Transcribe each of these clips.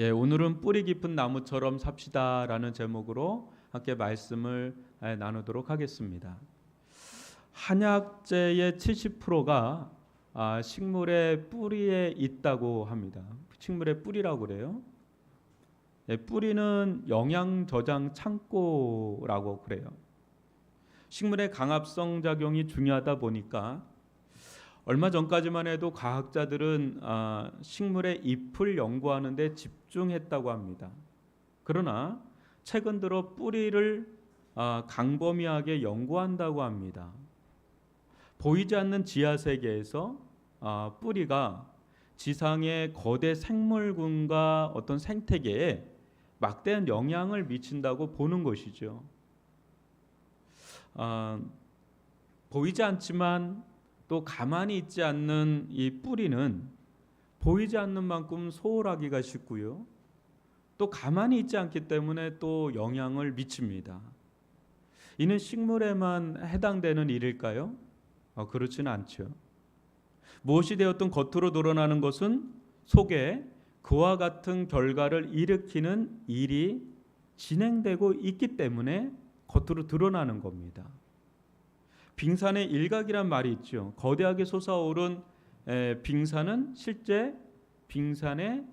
오늘은 뿌리 깊은 나무처럼 삽시다라는 제목으로 함께 말씀을 나누도록 하겠습니다. 한약재의 70%가 식물의 뿌리에 있다고 합니다. 식물의 뿌리라고 그래요. 뿌리는 영양 저장 창고라고 그래요. 식물의 강합성 작용이 중요하다 보니까 얼마 전까지만 해도 과학자들은 식물의 잎을 연구하는 데 집중했다고 합니다. 그러나 최근 들어 뿌리를 광범위하게 연구한다고 합니다. 보이지 않는 지하 세계에서 뿌리가 지상의 거대 생물군과 어떤 생태계에 막대한 영향을 미친다고 보는 것이죠. 보이지 않지만 또 가만히 있지 않는 이 뿌리는 보이지 않는 만큼 소홀하기가 쉽고요. 또 가만히 있지 않기 때문에 또 영향을 미칩니다. 이는 식물에만 해당되는 일일까요? 그렇지는 않죠. 무엇이 되었든 겉으로 드러나는 것은 속에 그와 같은 결과를 일으키는 일이 진행되고 있기 때문에 겉으로 드러나는 겁니다. 빙산의 일각이란 말이 있죠. 거대하게 솟아오른 빙산은 실제 빙산의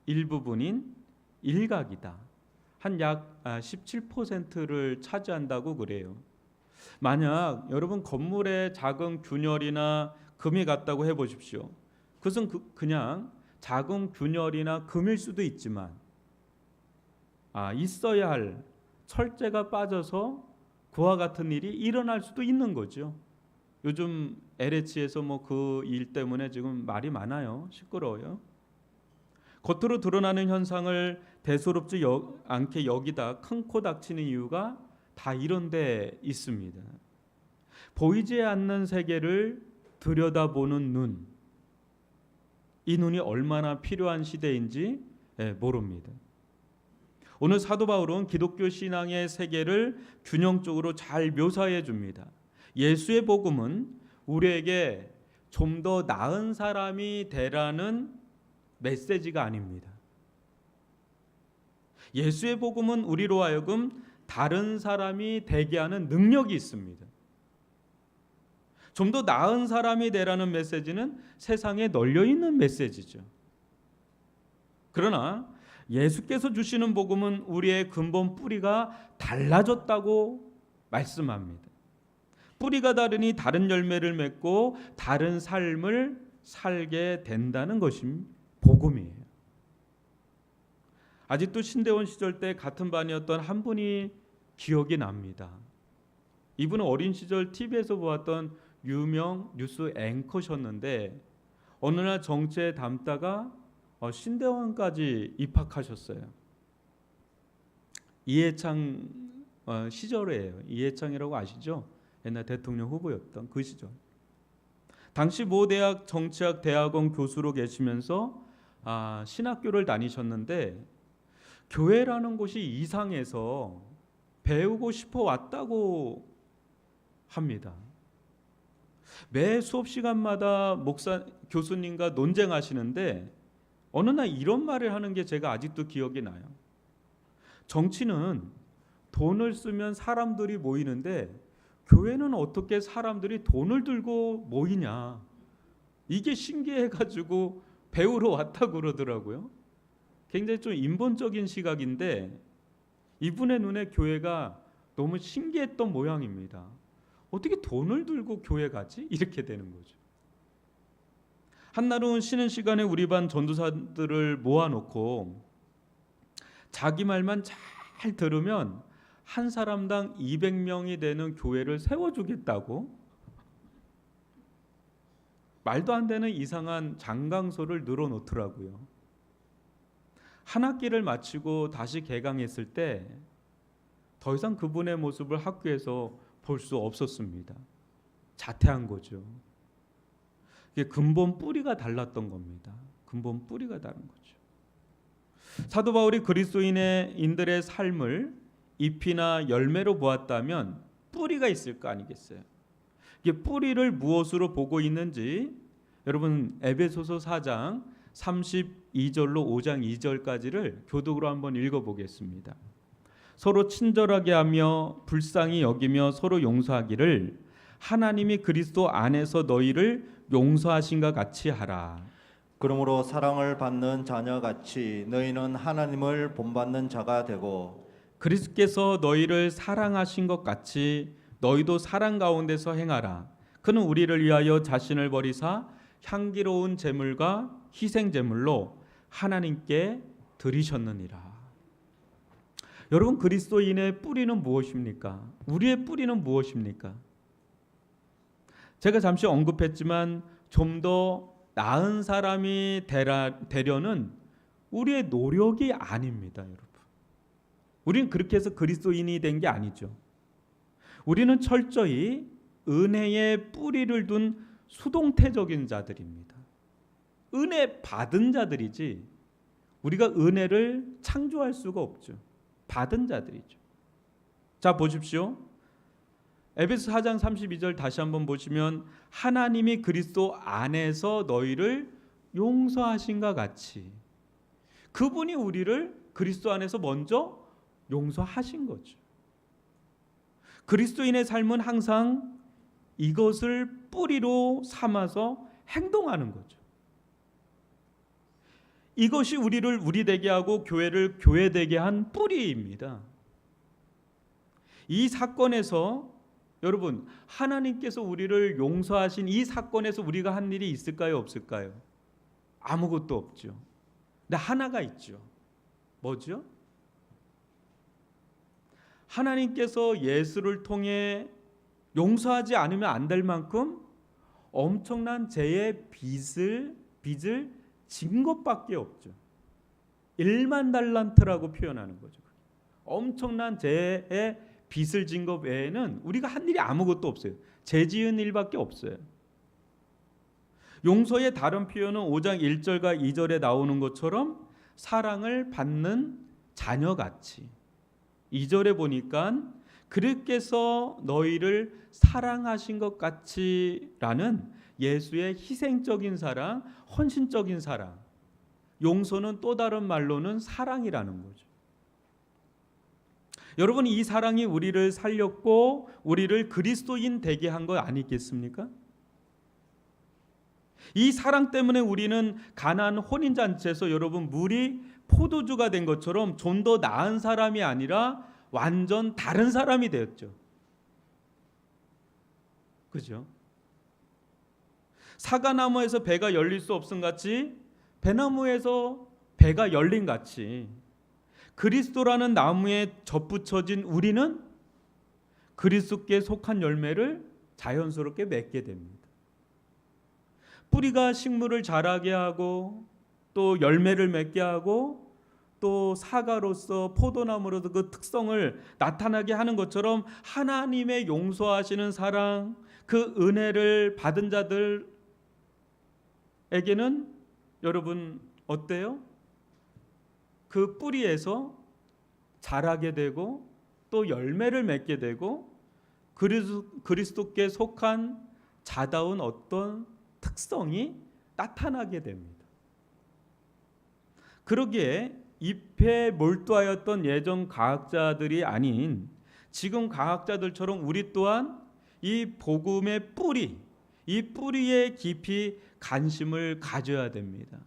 일부분인 일각이다. 한 약 17%를 차지한다고 그래요. 만약 여러분 건물에 작은 균열이나 금이 갔다고 해보십시오. 그것은 그냥 작은 균열이나 금일 수도 있지만 있어야 할 철제가 빠져서 그와 같은 일이 일어날 수도 있는 거죠. 요즘 LH에서 그 일 때문에 지금 말이 많아요. 시끄러워요. 겉으로 드러나는 현상을 대수롭지 않게 여기다 큰 코 닥치는 이유가 다 이런 데 있습니다. 보이지 않는 세계를 들여다보는 눈, 이 눈이 얼마나 필요한 시대인지 모릅니다. 오늘 사도 바울은 기독교 신앙의 세계를 균형적으로 잘 묘사해 줍니다. 예수의 복음은 우리에게 좀 더 나은 사람이 되라는 메시지가 아닙니다. 예수의 복음은 우리로 하여금 다른 사람이 되게 하는 능력이 있습니다. 좀 더 나은 사람이 되라는 메시지는 세상에 널려 있는 메시지죠. 그러나 예수께서 주시는 복음은 우리의 근본 뿌리가 달라졌다고 말씀합니다. 뿌리가 다르니 다른 열매를 맺고 다른 삶을 살게 된다는 것이 복음이에요. 아직도 신대원 시절 때 같은 반이었던 한 분이 기억이 납니다. 이분은 어린 시절 TV에서 보았던 유명 뉴스 앵커셨는데 어느 날 정체에 담다가 신대원까지 입학하셨어요. 이해창 시절이에요. 이해창이라고 아시죠? 옛날 대통령 후보였던 그 시절. 당시 모 대학 정치학 대학원 교수로 계시면서 신학교를 다니셨는데 교회라는 곳이 이상해서 배우고 싶어 왔다고 합니다. 매 수업 시간마다 교수님과 논쟁하시는데 어느 날 이런 말을 하는 게 제가 아직도 기억이 나요. 정치는 돈을 쓰면 사람들이 모이는데 교회는 어떻게 사람들이 돈을 들고 모이냐. 이게 신기해가지고 배우러 왔다고 그러더라고요. 굉장히 좀 인본적인 시각인데 이분의 눈에 교회가 너무 신기했던 모양입니다. 어떻게 돈을 들고 교회 가지? 이렇게 되는 거죠. 한날은 쉬는 시간에 우리 반 전도사들을 모아놓고 자기 말만 잘 들으면 한 사람당 200명이 되는 교회를 세워주겠다고 말도 안 되는 이상한 장강소를 늘어놓더라고요. 한 학기를 마치고 다시 개강했을 때 더 이상 그분의 모습을 학교에서 볼 수 없었습니다. 자퇴한 거죠. 이게 근본 뿌리가 달랐던 겁니다. 근본 뿌리가 다른 거죠. 사도 바울이 그리스도인들의 삶을 잎이나 열매로 보았다면 뿌리가 있을 거 아니겠어요? 이게 뿌리를 무엇으로 보고 있는지 여러분 에베소서 4장 32절로 5장 2절까지를 교독으로 한번 읽어보겠습니다. 서로 친절하게 하며 불쌍히 여기며 서로 용서하기를 하나님이 그리스도 안에서 너희를 용서하신 것 같이 하라. 그러므로 사랑을 받는 자녀같이 너희는 하나님을 본받는 자가 되고 그리스도께서 너희를 사랑하신 것 같이 너희도 사랑 가운데서 행하라. 그는 우리를 위하여 자신을 버리사 향기로운 제물과 희생 제물로 하나님께 드리셨느니라. 여러분, 그리스도인의 뿌리는 무엇입니까? 우리의 뿌리는 무엇입니까? 제가 잠시 언급했지만 좀 더 나은 사람이 되려는 우리의 노력이 아닙니다, 여러분. 우리는 그렇게 해서 그리스도인이 된 게 아니죠. 우리는 철저히 은혜의 뿌리를 둔 수동태적인 자들입니다. 은혜 받은 자들이지 우리가 은혜를 창조할 수가 없죠. 받은 자들이죠. 자, 보십시오. 에베소 4장 32절 다시 한번 보시면 하나님이 그리스도 안에서 너희를 용서하신과 같이, 그분이 우리를 그리스도 안에서 먼저 용서하신 거죠. 그리스도인의 삶은 항상 이것을 뿌리로 삼아서 행동하는 거죠. 이것이 우리를 우리 되게 하고 교회를 교회 되게 한 뿌리입니다. 이 사건에서 여러분, 하나님께서 우리를 용서하신 이 사건에서 우리가 한 일이 있을까요, 없을까요? 아무것도 없죠. 근데 하나가 있죠. 뭐죠? 하나님께서 예수를 통해 용서하지 않으면 안 될 만큼 엄청난 죄의 빚을 진 것밖에 없죠. 1만 달란트라고 표현하는 거죠. 엄청난 죄의 빚을 진 것 외에는 우리가 한 일이 아무것도 없어요. 죄 지은 일밖에 없어요. 용서의 다른 표현은 5장 1절과 2절에 나오는 것처럼 사랑을 받는 자녀같이, 2절에 보니까 그리스도께서 너희를 사랑하신 것 같이라는 예수의 희생적인 사랑, 헌신적인 사랑. 용서는 또 다른 말로는 사랑이라는 거죠. 여러분, 이 사랑이 우리를 살렸고 우리를 그리스도인 되게 한 거 아니겠습니까? 이 사랑 때문에 우리는 가나안 혼인잔치에서 여러분 물이 포도주가 된 것처럼 좀 더 나은 사람이 아니라 완전 다른 사람이 되었죠. 그죠? 사과나무에서 배가 열릴 수 없음 같이 배나무에서 배가 열린 같이 그리스도라는 나무에 접붙여진 우리는 그리스도께 속한 열매를 자연스럽게 맺게 됩니다. 뿌리가 식물을 자라게 하고 또 열매를 맺게 하고 또 사과로서 포도나무로서 그 특성을 나타나게 하는 것처럼 하나님의 용서하시는 사랑, 그 은혜를 받은 자들에게는 여러분 어때요? 그 뿌리에서 자라게 되고 또 열매를 맺게 되고 그리스도께 속한 자다운 어떤 특성이 나타나게 됩니다. 그러기에 잎에 몰두하였던 예전 과학자들이 아닌 지금 과학자들처럼 우리 또한 이 복음의 뿌리, 이 뿌리에 깊이 관심을 가져야 됩니다.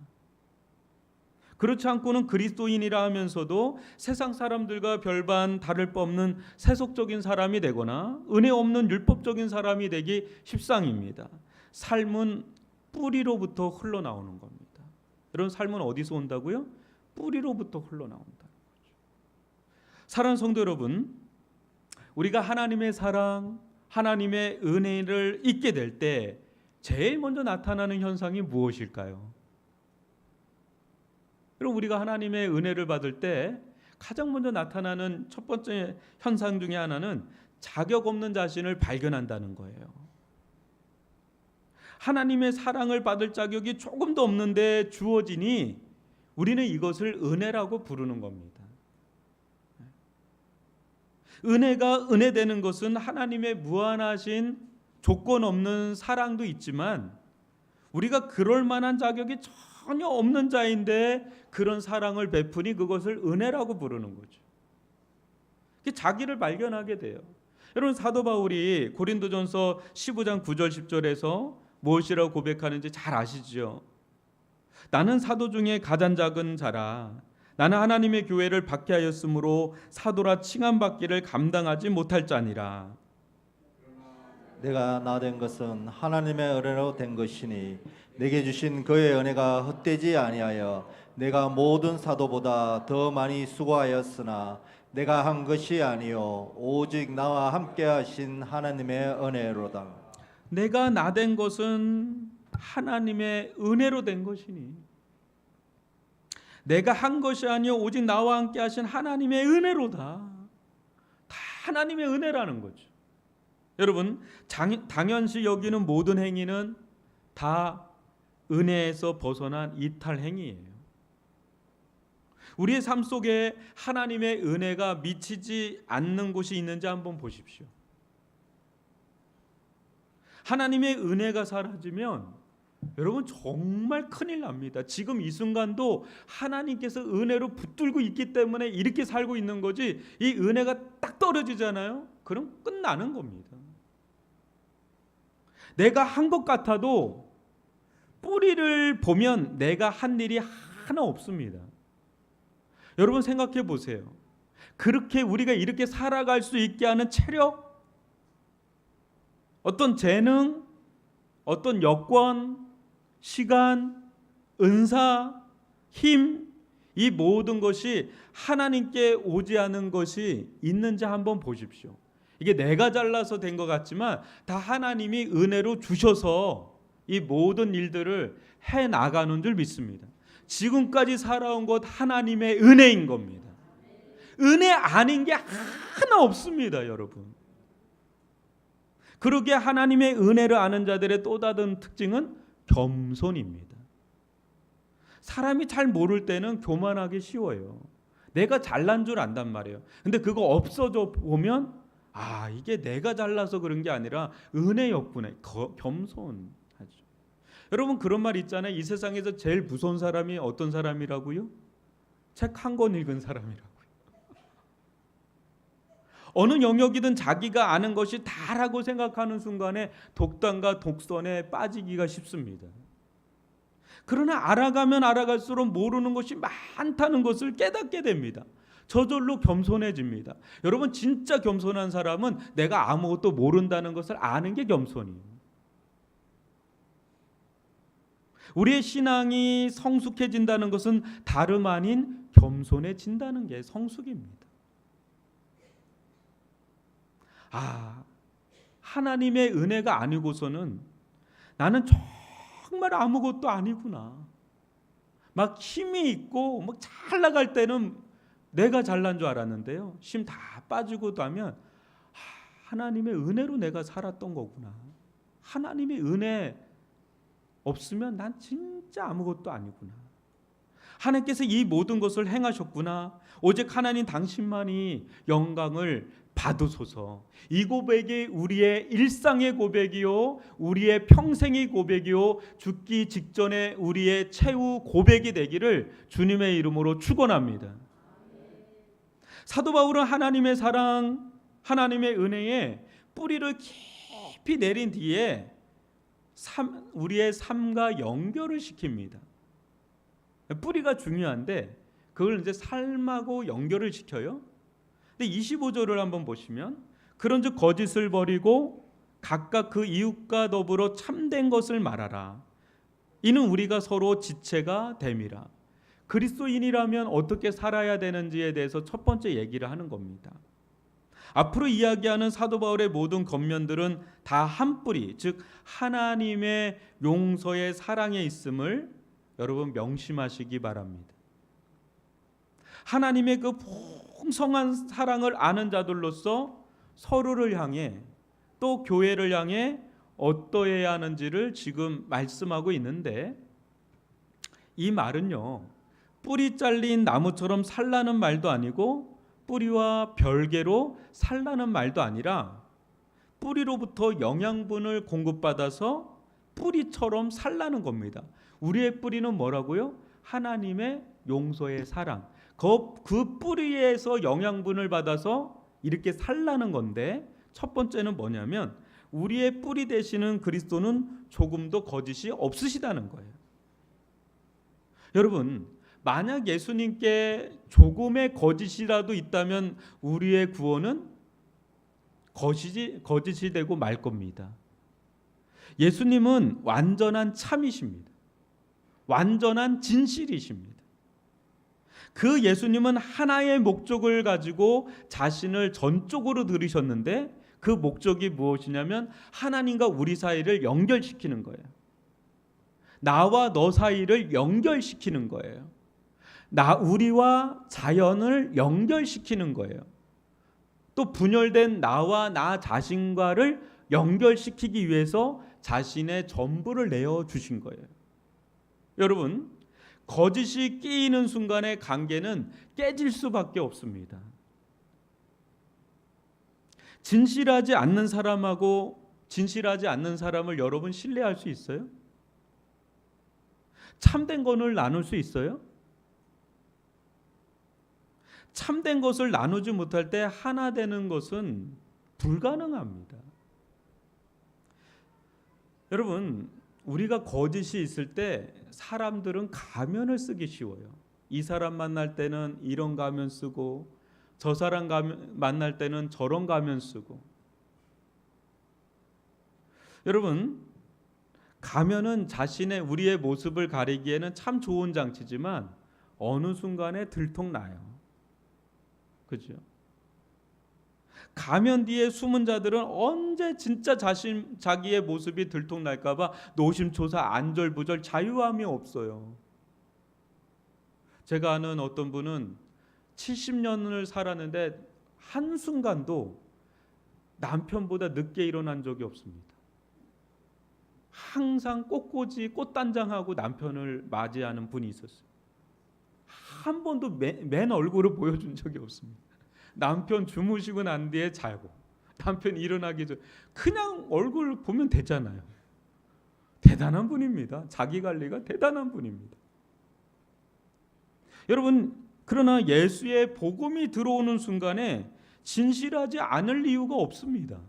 그렇지 않고는 그리스도인이라 하면서도 세상 사람들과 별반 다를 바 없는 세속적인 사람이 되거나 은혜 없는 율법적인 사람이 되기 십상입니다. 삶은 뿌리로부터 흘러나오는 겁니다. 이런 삶은 어디서 온다고요? 뿌리로부터 흘러나온다는 거죠. 사랑하는 성도 여러분, 우리가 하나님의 사랑, 하나님의 은혜를 잊게 될 때 제일 먼저 나타나는 현상이 무엇일까요? 여러분, 우리가 하나님의 은혜를 받을 때 가장 먼저 나타나는 첫 번째 현상 중에 하나는 자격 없는 자신을 발견한다는 거예요. 하나님의 사랑을 받을 자격이 조금도 없는데 주어지니 우리는 이것을 은혜라고 부르는 겁니다. 은혜가 은혜되는 것은 하나님의 무한하신 조건 없는 사랑도 있지만 우리가 그럴 만한 자격이 전혀 없는 자인데 그런 사랑을 베푸니 그것을 은혜라고 부르는 거죠. 자기를 발견하게 돼요. 여러분, 사도 바울이 고린도전서 15장 9절 10절에서 무엇이라고 고백하는지 잘 아시죠? 나는 사도 중에 가장 작은 자라. 나는 하나님의 교회를 박해하였으므로 사도라 칭함받기를 감당하지 못할 자니라. 내가 나 된 것은 하나님의 은혜로 된 것이니 내게 주신 그의 은혜가 헛되지 아니하여 내가 모든 사도보다 더 많이 수고하였으나 내가 한 것이 아니요 오직 나와 함께 하신 하나님의 은혜로다. 내가 나 된 것은 하나님의 은혜로 된 것이니 내가 한 것이 아니요 오직 나와 함께 하신 하나님의 은혜로다. 다 하나님의 은혜라는 거죠. 여러분, 당연시 여기는 모든 행위는 다 은혜에서 벗어난 이탈 행위예요. 우리의 삶 속에 하나님의 은혜가 미치지 않는 곳이 있는지 한번 보십시오. 하나님의 은혜가 사라지면 여러분 정말 큰일 납니다. 지금 이 순간도 하나님께서 은혜로 붙들고 있기 때문에 이렇게 살고 있는 거지, 이 은혜가 딱 떨어지잖아요. 그럼 끝나는 겁니다. 내가 한 것 같아도 뿌리를 보면 내가 한 일이 하나 없습니다. 여러분 생각해 보세요. 그렇게 우리가 이렇게 살아갈 수 있게 하는 체력, 어떤 재능, 어떤 여건, 시간, 은사, 힘, 이 모든 것이 하나님께 오지 않은 것이 있는지 한번 보십시오. 이게 내가 잘나서 된 것 같지만 다 하나님이 은혜로 주셔서 이 모든 일들을 해 나가는 줄 믿습니다. 지금까지 살아온 것 하나님의 은혜인 겁니다. 은혜 아닌 게 하나 없습니다, 여러분. 그러기에 하나님의 은혜를 아는 자들의 또 다른 특징은 겸손입니다. 사람이 잘 모를 때는 교만하기 쉬워요. 내가 잘난 줄 안단 말이에요. 근데 그거 없어져 보면 이게 내가 잘나서 그런 게 아니라 은혜였구나. 겸손하죠. 여러분 그런 말 있잖아요. 이 세상에서 제일 무서운 사람이 어떤 사람이라고요? 책 한 권 읽은 사람이라고요. 어느 영역이든 자기가 아는 것이 다라고 생각하는 순간에 독단과 독선에 빠지기가 쉽습니다. 그러나 알아가면 알아갈수록 모르는 것이 많다는 것을 깨닫게 됩니다. 저절로 겸손해집니다. 여러분 진짜 겸손한 사람은 내가 아무것도 모른다는 것을 아는 게 겸손이에요. 우리의 신앙이 성숙해진다는 것은 다름 아닌 겸손해진다는 게 성숙입니다. 하나님의 은혜가 아니고서는 나는 정말 아무것도 아니구나. 막 힘이 있고 막 잘 나갈 때는 내가 잘난 줄 알았는데요. 힘 다 빠지고 나면 하나님의 은혜로 내가 살았던 거구나. 하나님의 은혜 없으면 난 진짜 아무것도 아니구나. 하나님께서 이 모든 것을 행하셨구나. 오직 하나님 당신만이 영광을 받으소서. 이 고백이 우리의 일상의 고백이요, 우리의 평생의 고백이요, 죽기 직전에 우리의 최후 고백이 되기를 주님의 이름으로 축원합니다. 사도 바울은 하나님의 사랑, 하나님의 은혜에 뿌리를 깊이 내린 뒤에 우리의 삶과 연결을 시킵니다. 뿌리가 중요한데 그걸 이제 삶하고 연결을 시켜요. 근데 25절을 한번 보시면 그런즉 거짓을 버리고 각각 그 이웃과 더불어 참된 것을 말하라. 이는 우리가 서로 지체가 됨이라. 그리스도인이라면 어떻게 살아야 되는지에 대해서 첫 번째 얘기를 하는 겁니다. 앞으로 이야기하는 사도 바울의 모든 겉면들은 다 한 뿌리, 즉 하나님의 용서의 사랑에 있음을 여러분 명심하시기 바랍니다. 하나님의 그 풍성한 사랑을 아는 자들로서 서로를 향해 또 교회를 향해 어떠해야 하는지를 지금 말씀하고 있는데, 이 말은요 뿌리 잘린 나무처럼 살라는 말도 아니고 뿌리와 별개로 살라는 말도 아니라 뿌리로부터 영양분을 공급받아서 뿌리처럼 살라는 겁니다. 우리의 뿌리는 뭐라고요? 하나님의 용서의 사랑. 그 뿌리에서 영양분을 받아서 이렇게 살라는 건데, 첫 번째는 뭐냐면 우리의 뿌리 되시는 그리스도는 조금도 거짓이 없으시다는 거예요. 여러분, 만약 예수님께 조금의 거짓이라도 있다면 우리의 구원은 거짓이 되고 말 겁니다. 예수님은 완전한 참이십니다. 완전한 진실이십니다. 그 예수님은 하나의 목적을 가지고 자신을 전적으로 들이셨는데, 그 목적이 무엇이냐면 하나님과 우리 사이를 연결시키는 거예요. 나와 너 사이를 연결시키는 거예요. 우리와 자연을 연결시키는 거예요. 또 분열된 나와 나 자신과를 연결시키기 위해서 자신의 전부를 내어주신 거예요. 여러분, 거짓이 끼이는 순간에 관계는 깨질 수밖에 없습니다. 진실하지 않는 사람하고 진실하지 않는 사람을 여러분 신뢰할 수 있어요? 참된 것을 나눌 수 있어요? 참된 것을 나누지 못할 때 하나 되는 것은 불가능합니다. 여러분, 우리가 거짓이 있을 때 사람들은 가면을 쓰기 쉬워요. 이 사람 만날 때는 이런 가면 쓰고, 저 사람 만날 때는 저런 가면 쓰고. 여러분, 가면은 우리의 모습을 가리기에는 참 좋은 장치지만 어느 순간에 들통나요. 그죠? 가면 뒤에 숨은 자들은 언제 진짜 자기의 모습이 들통날까봐 노심초사 안절부절 자유함이 없어요. 제가 아는 어떤 분은 70년을 살았는데 한순간도 남편보다 늦게 일어난 적이 없습니다. 항상 꽃단장하고 남편을 맞이하는 분이 있었어요. 한 번도 맨 얼굴을 보여준 적이 없습니다. 남편 주무시고 난 뒤에 자고, 남편 일어나기 전 그냥 얼굴 보면 되잖아요. 대단한 분입니다. 자기 관리가 대단한 분입니다. 여러분, 그러나 예수의 복음이 들어오는 순간에 진실하지 않을 이유가 없습니다.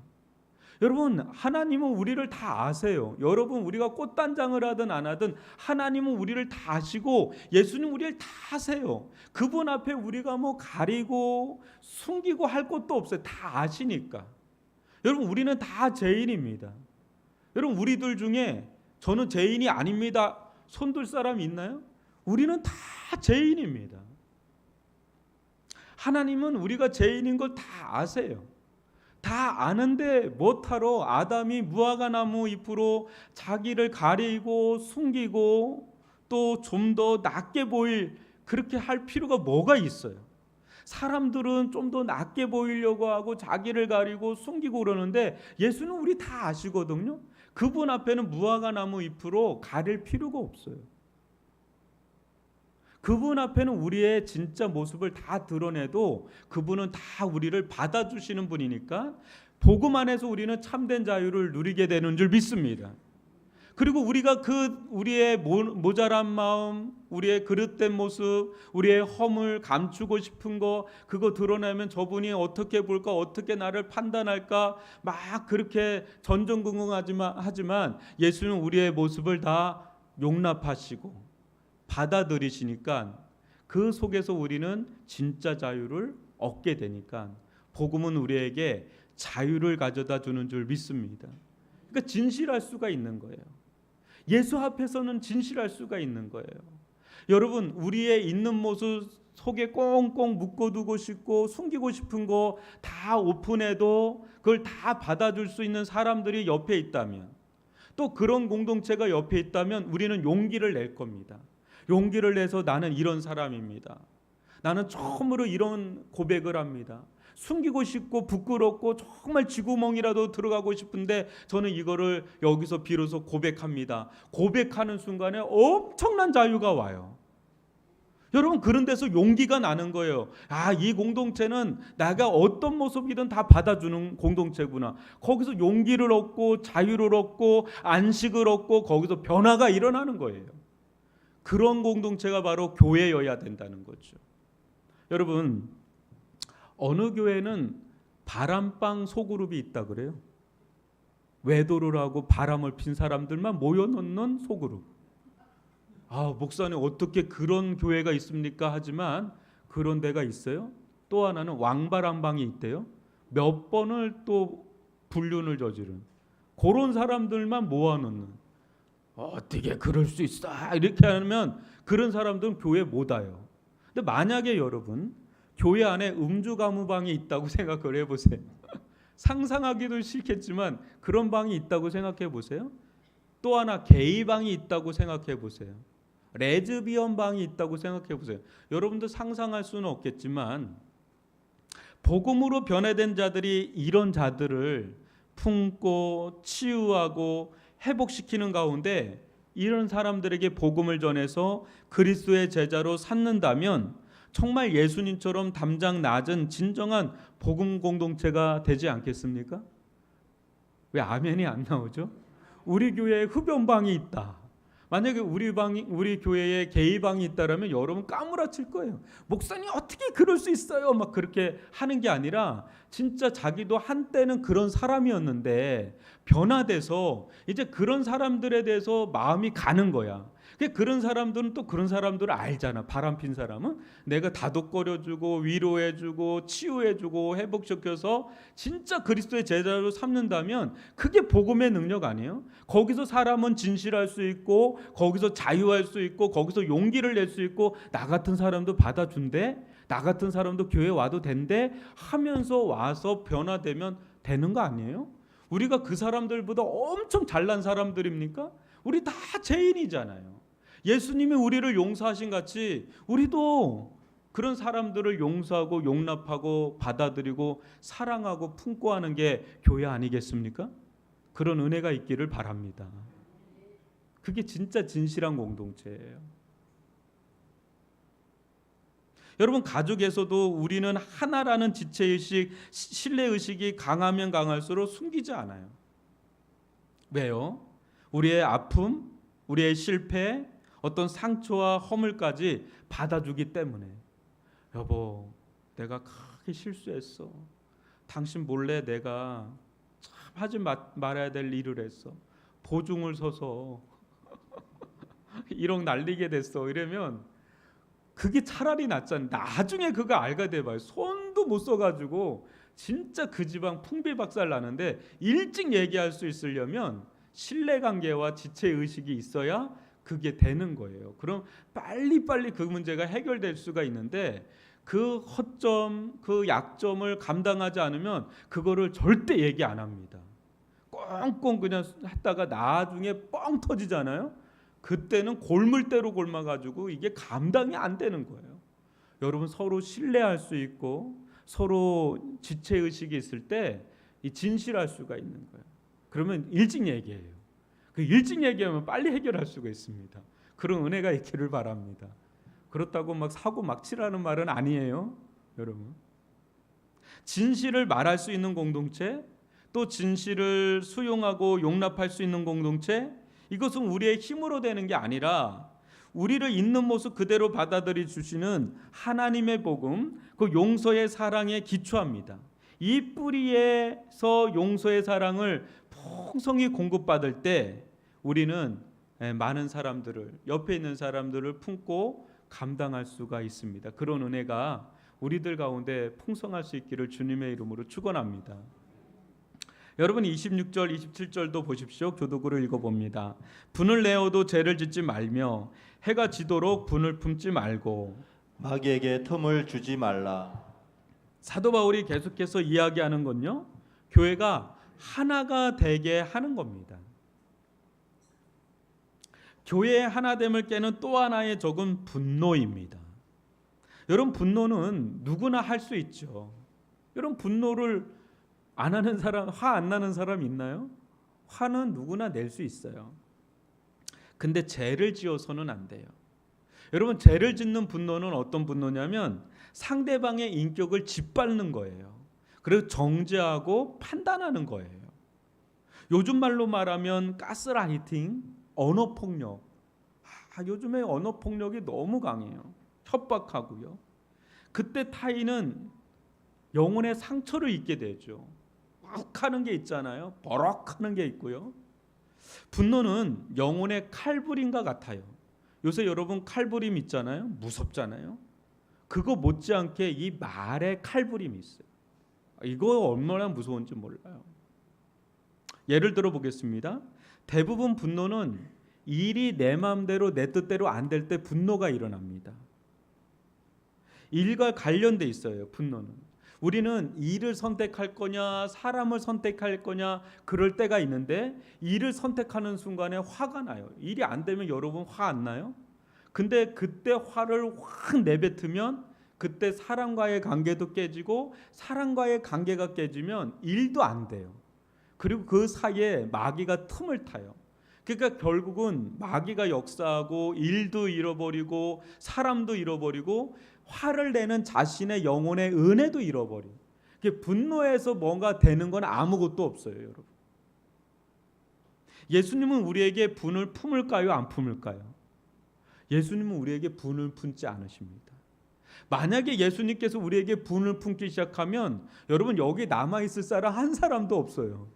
여러분, 하나님은 우리를 다 아세요. 여러분, 우리가 꽃단장을 하든 안 하든 하나님은 우리를 다 아시고 예수님 우리를 다 아세요. 그분 앞에 우리가 뭐 가리고 숨기고 할 것도 없어요. 다 아시니까. 여러분, 우리는 다 죄인입니다. 여러분, 우리들 중에 저는 죄인이 아닙니다 손들 사람 있나요? 우리는 다 죄인입니다. 하나님은 우리가 죄인인 걸 다 아세요. 다 아는데 못하러 아담이 무화과 나무 잎으로 자기를 가리고 숨기고 또 좀 더 낫게 보일 그렇게 할 필요가 뭐가 있어요? 사람들은 좀 더 낫게 보이려고 하고 자기를 가리고 숨기고 그러는데 예수는 우리 다 아시거든요. 그분 앞에는 무화과 나무 잎으로 가릴 필요가 없어요. 그분 앞에는 우리의 진짜 모습을 다 드러내도 그분은 다 우리를 받아주시는 분이니까 복음 안에서 우리는 참된 자유를 누리게 되는 줄 믿습니다. 그리고 우리가 우리의 모자란 마음, 우리의 그릇된 모습, 우리의 허물 감추고 싶은 거 그거 드러내면 저분이 어떻게 볼까, 어떻게 나를 판단할까 막 그렇게 전전긍긍하지만 예수는 우리의 모습을 다 용납하시고 받아들이시니까 그 속에서 우리는 진짜 자유를 얻게 되니까 복음은 우리에게 자유를 가져다 주는 줄 믿습니다. 그러니까 진실할 수가 있는 거예요. 예수 앞에서는 진실할 수가 있는 거예요. 여러분, 우리의 있는 모습 속에 꽁꽁 묶어두고 싶고 숨기고 싶은 거 다 오픈해도 그걸 다 받아줄 수 있는 사람들이 옆에 있다면, 또 그런 공동체가 옆에 있다면 우리는 용기를 낼 겁니다. 용기를 내서 나는 이런 사람입니다. 나는 처음으로 이런 고백을 합니다. 숨기고 싶고 부끄럽고 정말 쥐구멍이라도 들어가고 싶은데 저는 이거를 여기서 비로소 고백합니다. 고백하는 순간에 엄청난 자유가 와요. 여러분, 그런 데서 용기가 나는 거예요. 이 공동체는 내가 어떤 모습이든 다 받아주는 공동체구나. 거기서 용기를 얻고 자유를 얻고 안식을 얻고 거기서 변화가 일어나는 거예요. 그런 공동체가 바로 교회여야 된다는 거죠. 여러분, 어느 교회는 바람방 소그룹이 있다 그래요? 외도를 하고 바람을 핀 사람들만 모여놓는 소그룹. 목사님 어떻게 그런 교회가 있습니까? 하지만 그런 데가 있어요. 또 하나는 왕바람방이 있대요. 몇 번을 또 불륜을 저지른 그런 사람들만 모아놓는. 어떻게 그럴 수 있어? 이렇게 하면 그런 사람들은 교회 못 와요. 근데 만약에 여러분 교회 안에 음주가무방이 있다고 생각을 해보세요. 상상하기도 싫겠지만 그런 방이 있다고 생각해 보세요. 또 하나 게이방이 있다고 생각해 보세요. 레즈비언 방이 있다고 생각해 보세요. 여러분도 상상할 수는 없겠지만 복음으로 변화된 자들이 이런 자들을 품고 치유하고 회복시키는 가운데 이런 사람들에게 복음을 전해서 그리스도의 제자로 삼는다면 정말 예수님처럼 담장 낮은 진정한 복음 공동체가 되지 않겠습니까? 왜 아멘이 안 나오죠? 우리 교회에 흡연방이 있다. 만약에 우리 교회에 게이방이 있다라면 여러분 까무라칠 거예요. 목사님 어떻게 그럴 수 있어요? 막 그렇게 하는 게 아니라 진짜 자기도 한때는 그런 사람이었는데 변화돼서 이제 그런 사람들에 대해서 마음이 가는 거야. 그런 사람들은 또 그런 사람들을 알잖아. 바람핀 사람은 내가 다독거려주고 위로해주고 치유해주고 회복시켜서 진짜 그리스도의 제자로 삼는다면 그게 복음의 능력 아니에요? 거기서 사람은 진실할 수 있고 거기서 자유할 수 있고 거기서 용기를 낼 수 있고 나 같은 사람도 받아준대, 나 같은 사람도 교회 와도 된대 하면서 와서 변화되면 되는 거 아니에요? 우리가 그 사람들보다 엄청 잘난 사람들입니까? 우리 다 죄인이잖아요. 예수님이 우리를 용서하신 같이 우리도 그런 사람들을 용서하고 용납하고 받아들이고 사랑하고 품고 하는 게 교회 아니겠습니까? 그런 은혜가 있기를 바랍니다. 그게 진짜 진실한 공동체예요. 여러분, 가족에서도 우리는 하나라는 지체의식, 신뢰의식이 강하면 강할수록 숨기지 않아요. 왜요? 우리의 아픔, 우리의 실패, 어떤 상처와 허물까지 받아주기 때문에. 여보, 내가 크게 실수했어. 당신 몰래 내가 참 하지 말아야 될 일을 했어. 보증을 서서 1억 날리게 됐어. 이러면 그게 차라리 낫잖아요. 나중에 그거 알게 돼봐요. 손도 못 써가지고 진짜 그 집안 풍비박살 나는데 일찍 얘기할 수 있으려면 신뢰관계와 지체의식이 있어야 그게 되는 거예요. 그럼 빨리빨리 그 문제가 해결될 수가 있는데 그 허점, 그 약점을 감당하지 않으면 그거를 절대 얘기 안 합니다. 꽁꽁 그냥 했다가 나중에 뻥 터지잖아요. 그때는 골물대로 골마가지고 이게 감당이 안 되는 거예요. 여러분, 서로 신뢰할 수 있고 서로 지체의식이 있을 때 이 진실할 수가 있는 거예요. 그러면 일찍 얘기해요. 그 일찍 얘기하면 빨리 해결할 수가 있습니다. 그런 은혜가 있기를 바랍니다. 그렇다고 막 사고 막 치라는 말은 아니에요, 여러분. 진실을 말할 수 있는 공동체, 또 진실을 수용하고 용납할 수 있는 공동체, 이것은 우리의 힘으로 되는 게 아니라 우리를 있는 모습 그대로 받아들여 주시는 하나님의 복음, 그 용서의 사랑에 기초합니다. 이 뿌리에서 용서의 사랑을 풍성히 공급받을 때 우리는 많은 사람들을, 옆에 있는 사람들을 품고 감당할 수가 있습니다. 그런 은혜가 우리들 가운데 풍성할 수 있기를 주님의 이름으로 축원합니다. 여러분, 26절 27절도 보십시오. 교독으로 읽어봅니다. 분을 내어도 죄를 짓지 말며 해가 지도록 분을 품지 말고 마귀에게 틈을 주지 말라. 사도 바울이 계속해서 이야기하는 건요, 교회가 하나가 되게 하는 겁니다. 교회의 하나됨을 깨는 또 하나의 적은 분노입니다. 여러분, 분노는 누구나 할 수 있죠. 여러분, 분노를 안 하는 사람, 화 안 나는 사람 있나요? 화는 누구나 낼 수 있어요. 근데 죄를 지어서는 안 돼요. 여러분, 죄를 짓는 분노는 어떤 분노냐면 상대방의 인격을 짓밟는 거예요. 그리고 정죄하고 판단하는 거예요. 요즘 말로 말하면 가스라이팅, 언어폭력. 요즘에 언어 폭력이 너무 강해요. 협박하고요. 그때 타인은 영혼의 상처를 입게 되죠. 욱하는 게 있잖아요. 버럭하는 게 있고요. 분노는 영혼의 칼부림과 같아요. 요새 여러분 칼부림 있잖아요. 무섭잖아요. 그거 못지않게 이 말에 칼부림이 있어요. 이거 얼마나 무서운지 몰라요. 예를 들어 보겠습니다. 대부분 분노는 일이 내 마음대로 내 뜻대로 안 될 때 분노가 일어납니다. 일과 관련돼 있어요. 분노는. 우리는 일을 선택할 거냐 사람을 선택할 거냐 그럴 때가 있는데 일을 선택하는 순간에 화가 나요. 일이 안 되면 여러분 화 안 나요? 근데 그때 화를 확 내뱉으면 그때 사람과의 관계도 깨지고 사람과의 관계가 깨지면 일도 안 돼요. 그리고 그 사이에 마귀가 틈을 타요. 그러니까 결국은 마귀가 역사하고 일도 잃어버리고 사람도 잃어버리고 화를 내는 자신의 영혼의 은혜도 잃어버려요. 분노해서 뭔가 되는 건 아무것도 없어요, 여러분. 예수님은 우리에게 분을 품을까요, 안 품을까요? 예수님은 우리에게 분을 품지 않으십니다. 만약에 예수님께서 우리에게 분을 품기 시작하면 여러분 여기 남아있을 사람 한 사람도 없어요.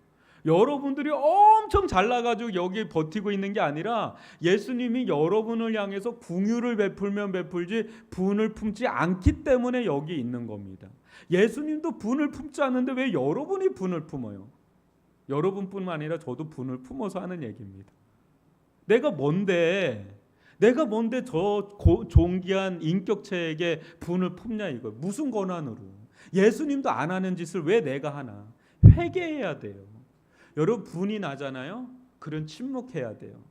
여러분들이 엄청 잘나가지고 여기 버티고 있는 게 아니라 예수님이 여러분을 향해서 긍휼을 베풀면 베풀지 분을 품지 않기 때문에 여기 있는 겁니다. 예수님도 분을 품지 않는데 왜 여러분이 분을 품어요? 여러분뿐만 아니라 저도 분을 품어서 하는 얘기입니다. 내가 뭔데 저 존귀한 인격체에게 분을 품냐 이거. 무슨 권한으로? 예수님도 안 하는 짓을 왜 내가 하나? 회개해야 돼요. 여러분 분이 나잖아요. 그런 침묵해야 돼요.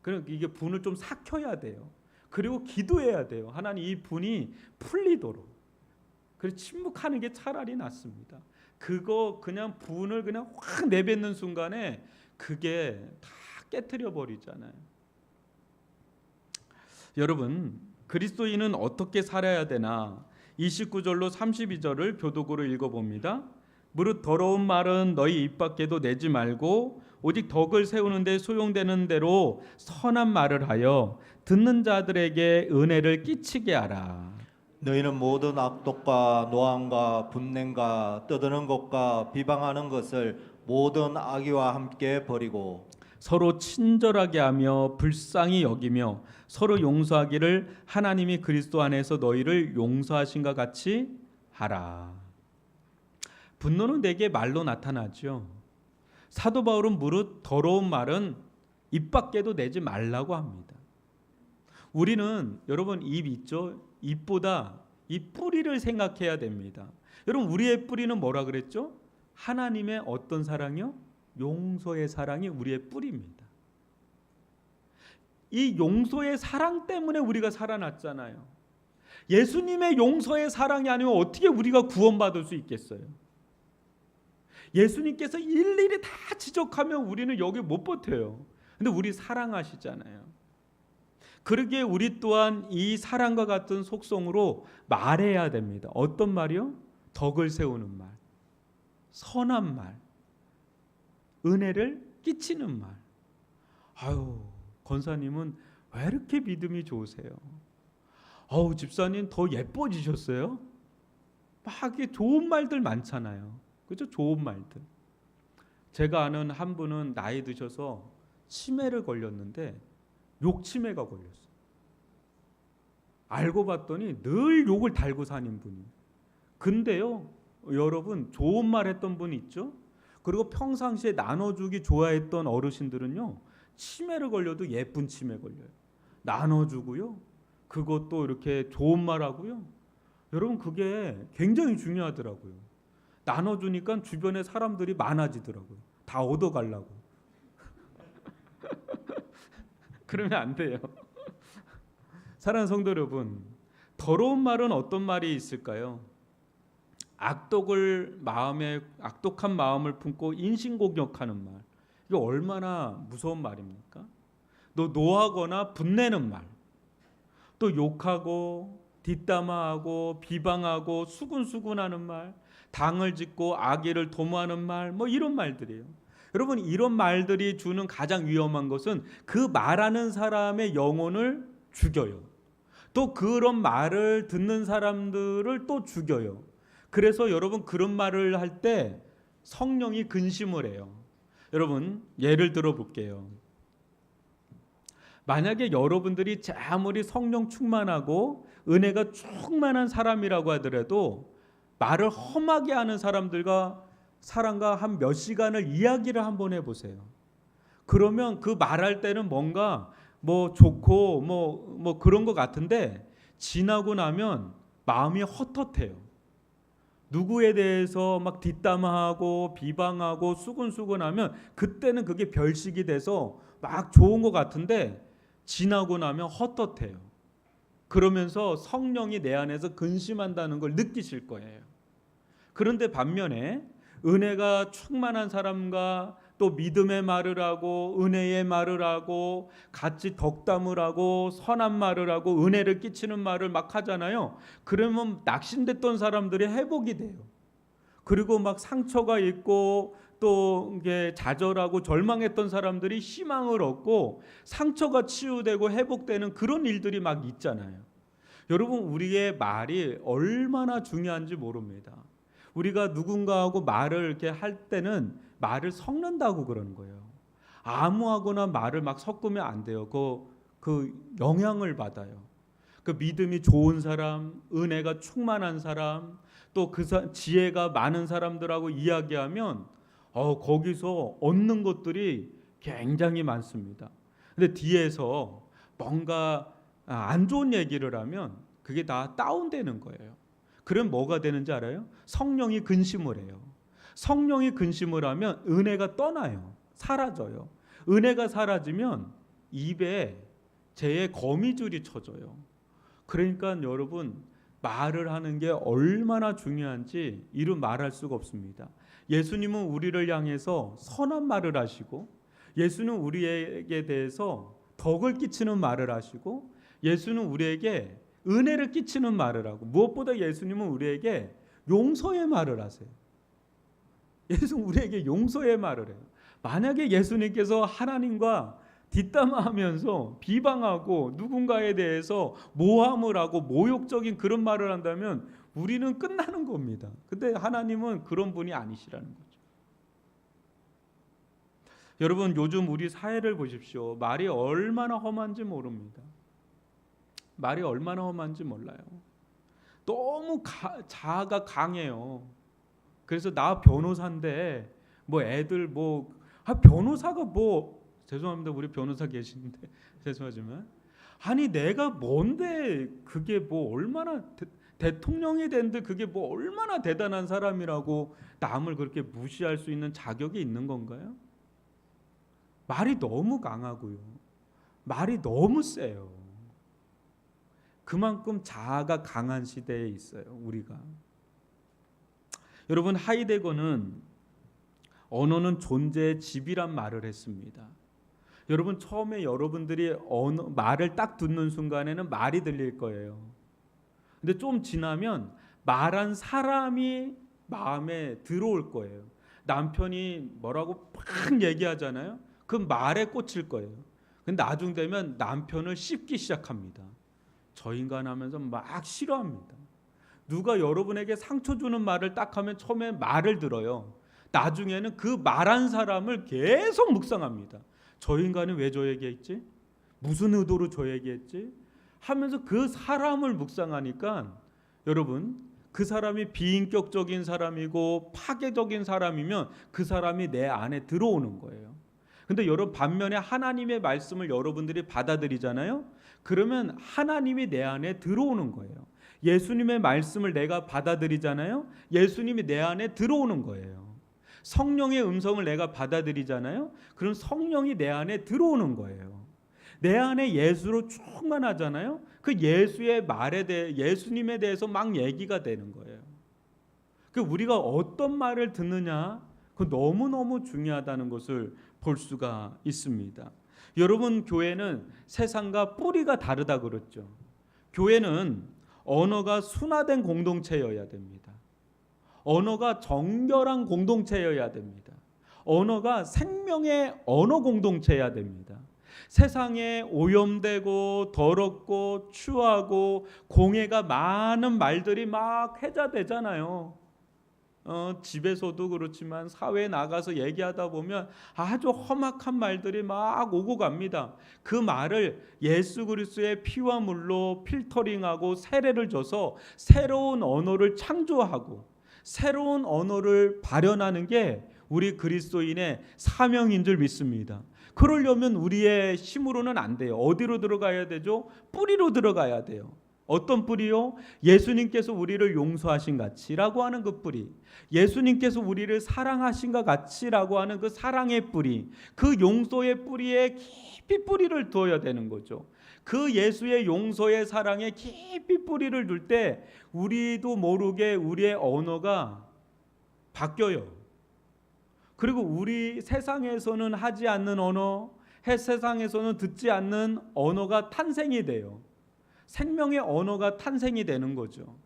그럼 이게 분을 좀 삭혀야 돼요. 그리고 기도해야 돼요. 하나님 이 분이 풀리도록. 그래서 침묵하는 게 차라리 낫습니다. 그거 그냥 분을 그냥 확 내뱉는 순간에 그게 다 깨트려 버리잖아요. 여러분 그리스도인은 어떻게 살아야 되나? 29절로 32절을 교독으로 읽어봅니다. 무릇 더러운 말은 너희 입 밖에도 내지 말고 오직 덕을 세우는 데 소용되는 대로 선한 말을 하여 듣는 자들에게 은혜를 끼치게 하라. 너희는 모든 악독과 노함과 분냄과 떠드는 것과 비방하는 것을 모든 악의와 함께 버리고 서로 친절하게 하며 불쌍히 여기며 서로 용서하기를 하나님이 그리스도 안에서 너희를 용서하신과 같이 하라. 분노는 내게 말로 나타나죠. 사도 바울은 무릇 더러운 말은 입 밖에도 내지 말라고 합니다. 우리는 여러분 입 있죠? 입보다 이 뿌리를 생각해야 됩니다. 여러분 우리의 뿌리는 뭐라 그랬죠? 하나님의 어떤 사랑이요? 용서의 사랑이 우리의 뿌리입니다. 이 용서의 사랑 때문에 우리가 살아났잖아요. 예수님의 용서의 사랑이 아니면 어떻게 우리가 구원받을 수 있겠어요? 예수님께서 일일이 다 지적하면 우리는 여기 못 버텨요. 근데 우리 사랑하시잖아요. 그러기에 우리 또한 이 사랑과 같은 속성으로 말해야 됩니다. 어떤 말이요? 덕을 세우는 말, 선한 말, 은혜를 끼치는 말. 아유, 권사님은 왜 이렇게 믿음이 좋으세요? 아우, 집사님 더 예뻐지셨어요? 막 이게 좋은 말들 많잖아요. 그죠? 좋은 말들. 제가 아는 한 분은 나이 드셔서 치매를 걸렸는데 욕치매가 걸렸어요. 알고 봤더니 늘 욕을 달고 사는 분이. 근데요, 여러분 좋은 말 했던 분 있죠? 그리고 평상시에 나눠주기 좋아했던 어르신들은요, 치매를 걸려도 예쁜 치매 걸려요. 나눠주고요. 그것도 이렇게 좋은 말하고요. 여러분 그게 굉장히 중요하더라고요. 나눠주니까 주변에 사람들이 많아지더라고요. 다 얻어가려고. 그러면 안 돼요. 사랑하는 성도 여러분, 더러운 말은 어떤 말이 있을까요? 악독한 마음을 품고 인신공격하는 말. 이게 얼마나 무서운 말입니까? 또 노하거나 분내는 말, 또 욕하고 뒷담화하고 비방하고 수군수군하는 말, 당을 짓고 악의를 도모하는 말, 뭐 이런 말들이에요. 여러분, 이런 말들이 주는 가장 위험한 것은 그 말하는 사람의 영혼을 죽여요. 또 그런 말을 듣는 사람들을 또 죽여요. 그래서 여러분, 그런 말을 할 때 성령이 근심을 해요. 여러분, 예를 들어 볼게요. 만약에 여러분들이 아무리 성령 충만하고 은혜가 충만한 사람이라고 하더라도 말을 험하게 하는 사람들과 사람과 한 몇 시간을 이야기를 한번 해보세요. 그러면 그 말할 때는 뭔가 뭐 좋고 뭐 그런 것 같은데 지나고 나면 마음이 헛헛해요. 누구에 대해서 막 뒷담화하고 비방하고 수근수근하면 그때는 그게 별식이 돼서 막 좋은 것 같은데 지나고 나면 헛헛해요. 그러면서 성령이 내 안에서 근심한다는 걸 느끼실 거예요. 그런데 반면에 은혜가 충만한 사람과 또 믿음의 말을 하고 은혜의 말을 하고 같이 덕담을 하고 선한 말을 하고 은혜를 끼치는 말을 막 하잖아요. 그러면 낙심됐던 사람들이 회복이 돼요. 그리고 막 상처가 있고 또 이게 좌절하고 절망했던 사람들이 희망을 얻고 상처가 치유되고 회복되는 그런 일들이 막 있잖아요. 여러분, 우리의 말이 얼마나 중요한지 모릅니다. 우리가 누군가하고 말을 이렇게 할 때는 말을 섞는다고 그러는 거예요. 아무하거나 말을 막 섞으면 안 돼요. 그 영향을 받아요. 그 믿음이 좋은 사람, 은혜가 충만한 사람, 또 그 지혜가 많은 사람들하고 이야기하면 거기서 얻는 것들이 굉장히 많습니다. 근데 뒤에서 뭔가 안 좋은 얘기를 하면 그게 다 다운되는 거예요. 그럼 뭐가 되는지 알아요? 성령이 근심을 해요. 성령이 근심을 하면 은혜가 떠나요. 사라져요. 은혜가 사라지면 입에 재의 거미줄이 쳐져요. 그러니까 여러분, 말을 하는 게 얼마나 중요한지 이루 말할 수가 없습니다. 예수님은 우리를 향해서 선한 말을 하시고, 예수는 우리에게 대해서 덕을 끼치는 말을 하시고, 예수는 우리에게 은혜를 끼치는 말을 하고, 무엇보다 예수님은 우리에게 용서의 말을 하세요. 예수는 우리에게 용서의 말을 해요. 만약에 예수님께서 하나님과 뒷담화하면서 비방하고 누군가에 대해서 모함을 하고 모욕적인 그런 말을 한다면 우리는 끝나는 겁니다. 근데 하나님은 그런 분이 아니시라는 거죠. 여러분, 요즘 우리 사회를 보십시오. 말이 얼마나 험한지 모릅니다. 말이 얼마나 험한지 몰라요. 너무 자아가 강해요. 그래서 나 변호사인데 뭐 애들 변호사가 죄송합니다. 우리 변호사 계시는데 죄송하지만 아니 내가 뭔데 그게 얼마나 대통령이 됐는데 그게 얼마나 대단한 사람이라고 남을 그렇게 무시할 수 있는 자격이 있는 건가요? 말이 너무 강하고요. 말이 너무 세요. 그만큼 자아가 강한 시대에 있어요, 우리가. 여러분, 하이데거는 언어는 존재의 집이란 말을 했습니다. 여러분, 처음에 여러분들이 말을 딱 듣는 순간에는 말이 들릴 거예요. 근데 좀 지나면 말한 사람이 마음에 들어올 거예요. 남편이 뭐라고 막 얘기하잖아요. 그 말에 꽂힐 거예요. 근데 나중 되면 남편을 씹기 시작합니다. 저 인간 하면서 막 싫어합니다. 누가 여러분에게 상처 주는 말을 딱 하면 처음에 말을 들어요. 나중에는 그 말한 사람을 계속 묵상합니다. 저 인간은 왜 저에게 했지? 무슨 의도로 저에게 했지? 하면서 그 사람을 묵상하니까 여러분, 그 사람이 비인격적인 사람이고 파괴적인 사람이면 그 사람이 내 안에 들어오는 거예요. 근데 여러분, 반면에 하나님의 말씀을 여러분들이 받아들이잖아요. 그러면 하나님이 내 안에 들어오는 거예요. 예수님의 말씀을 내가 받아들이잖아요. 예수님이 내 안에 들어오는 거예요. 성령의 음성을 내가 받아들이잖아요. 그럼 성령이 내 안에 들어오는 거예요. 내 안에 예수로 충만하잖아요. 그 예수의 말에 대해 예수님에 대해서 막 얘기가 되는 거예요. 그 우리가 어떤 말을 듣느냐, 그 너무너무 중요하다는 것을 볼 수가 있습니다. 여러분, 교회는 세상과 뿌리가 다르다 그랬죠. 교회는 언어가 순화된 공동체여야 됩니다. 언어가 정결한 공동체여야 됩니다. 언어가 생명의 언어 공동체여야 됩니다. 세상에 오염되고 더럽고 추하고 공해가 많은 말들이 막 회자되잖아요. 집에서도 그렇지만 사회에 나가서 얘기하다 보면 아주 험악한 말들이 막 오고 갑니다. 그 말을 예수 그리스도의 피와 물로 필터링하고 세례를 줘서 새로운 언어를 창조하고 새로운 언어를 발현하는 게 우리 그리스도인의 사명인 줄 믿습니다. 그러려면 우리의 힘으로는 안 돼요. 어디로 들어가야 되죠? 뿌리로 들어가야 돼요. 어떤 뿌리요? 예수님께서 우리를 용서하신 같이라고 하는 그 뿌리, 예수님께서 우리를 사랑하신 것 같이라고 하는 그 사랑의 뿌리, 그 용서의 뿌리에 깊이 뿌리를 두어야 되는 거죠. 그 예수의 용서의 사랑에 깊이 뿌리를 둘 때 우리도 모르게 우리의 언어가 바뀌어요. 그리고 우리 세상에서는 하지 않는 언어, 세상에서는 듣지 않는 언어가 탄생이 돼요. 생명의 언어가 탄생이 되는 거죠.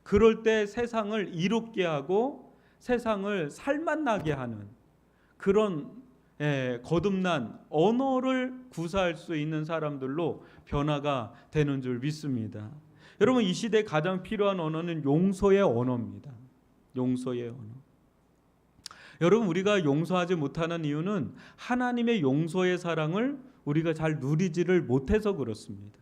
그럴 때 세상을 이롭게 하고 세상을 살맛나게 하는 그런 거듭난 언어를 구사할 수 있는 사람들로 변화가 되는 줄 믿습니다. 여러분, 이 시대에 가장 필요한 언어는 용서의 언어입니다. 용서의 언어. 여러분, 우리가 용서하지 못하는 이유는 하나님의 용서의 사랑을 우리가 잘 누리지를 못해서 그렇습니다.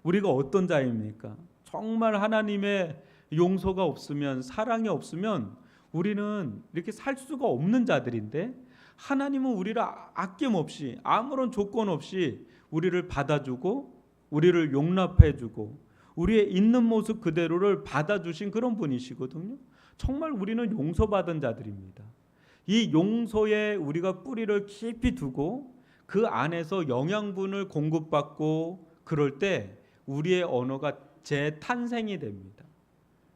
우리가 어떤 자입니까? 정말 하나님의 용서가 없으면, 사랑이 없으면 우리는 이렇게 살 수가 없는 자들인데, 하나님은 우리를 아낌없이 아무런 조건 없이 우리를 받아주고 우리를 용납해주고 우리의 있는 모습 그대로를 받아주신 그런 분이시거든요. 정말 우리는 용서받은 자들입니다. 이 용서에 우리가 뿌리를 깊이 두고 그 안에서 영양분을 공급받고 그럴 때 우리의 언어가 재탄생이 됩니다.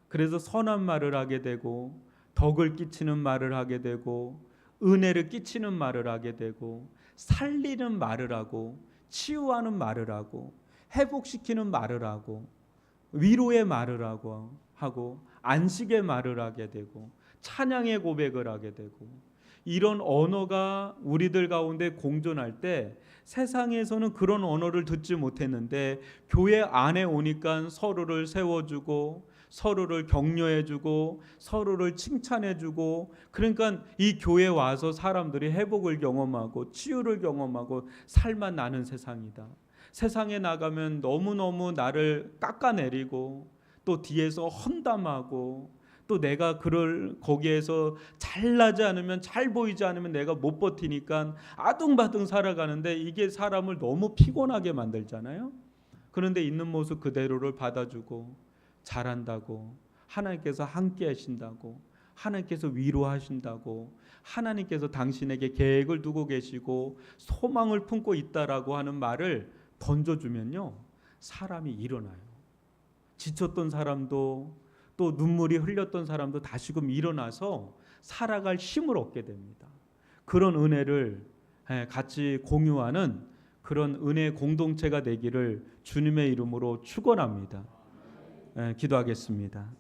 그래서 선한 말을 하게 되고 덕을 끼치는 말을 하게 되고 은혜를 끼치는 말을 하게 되고 살리는 말을 하고 치유하는 말을 하고 회복시키는 말을 하고 위로의 말을 하고 안식의 말을 하게 되고 찬양의 고백을 하게 되고, 이런 언어가 우리들 가운데 공존할 때 세상에서는 그런 언어를 듣지 못했는데 교회 안에 오니까 서로를 세워주고 서로를 격려해주고 서로를 칭찬해주고, 그러니까 이 교회 와서 사람들이 회복을 경험하고 치유를 경험하고 살만 나는 세상이다. 세상에 나가면 너무너무 나를 깎아내리고 또 뒤에서 헌담하고 또 내가 거기에서 잘나지 않으면, 잘 보이지 않으면 내가 못 버티니까 아둥바둥 살아가는데 이게 사람을 너무 피곤하게 만들잖아요. 그런데 있는 모습 그대로를 받아주고 잘한다고, 하나님께서 함께 하신다고, 하나님께서 위로하신다고, 하나님께서 당신에게 계획을 두고 계시고 소망을 품고 있다라고 하는 말을 던져주면요, 사람이 일어나요. 지쳤던 사람도 또 눈물이 흘렸던 사람도 다시금 일어나서 살아갈 힘을 얻게 됩니다. 그런 은혜를 같이 공유하는 그런 은혜 공동체가 되기를 주님의 이름으로 축원합니다. 기도하겠습니다.